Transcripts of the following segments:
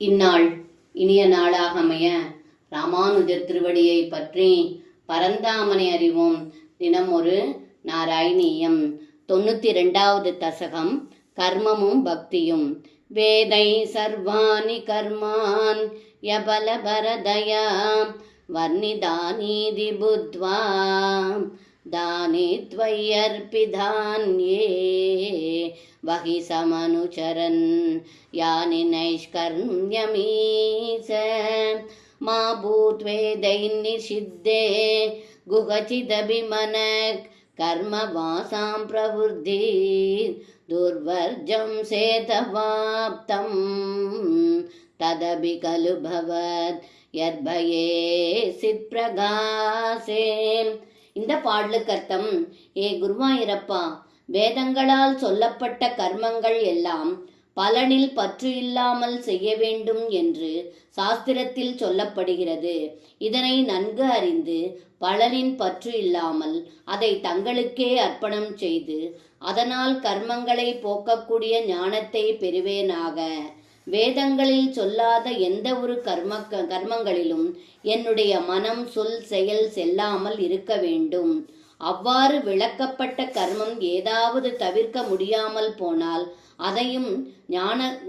இந்நாள் இனிய நாளாக அமைய ராமானுஜர் திருவடியை பற்றி பரந்தாமனை அறிவோம். தினம் ஒரு நாராயணீயம். 92வது தசகம். கர்மமும் பக்தியும். வேதை சர்வாணி கர்மான் யபல பரதயா வர்ணிதானீதி புத்வா தானே த்வயர்பிதான்யே வகி சமனுச்சரன் யானி நைஷ்கர்ம்யமீச மா பூத்வேதை நிஷித்தே குகசிதபிமனக் கர்ம வாசாம் பிரவருத்தி துர்வர்ஜம் சேதவாப்தம் ததபி கலு பவத் யத்பயே சித் பிரகாசே. இந்த பாடலுக்கு அர்த்தம்: ஏ குருவாயிரப்பா, வேதங்களால் சொல்லப்பட்ட கர்மங்கள் எல்லாம் பலனில் பற்று இல்லாமல் செய்ய வேண்டும் என்று சாஸ்திரத்தில் சொல்லப்படுகிறது. இதனை நன்கு அறிந்து பலனின் பற்று இல்லாமல் அதை தங்களுக்கே அர்ப்பணம் செய்து அதனால் கர்மங்களை போக்கக்கூடிய ஞானத்தை பெறுவேனாக. வேதங்களில் சொல்லாத எந்த ஒரு கர்மங்களிலும் என்னுடைய மனம், சொல், செயல் செல்லாமல் இருக்க வேண்டும். அவ்வாறு விளக்கப்பட்ட கர்மம் ஏதாவது தவிர்க்க முடியாமல் போனால் அதையும்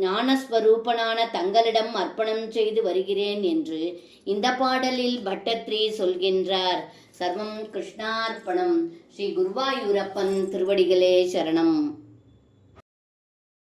ஞானஸ்வரூபனான தங்களிடம் அர்ப்பணம் செய்து வருகிறேன் என்று இந்த பாடலில் பட்டத்ரி சொல்கின்றார். சர்வம் கிருஷ்ணார்ப்பணம். ஸ்ரீ குருவாயூரப்பன் திருவடிகளே சரணம்.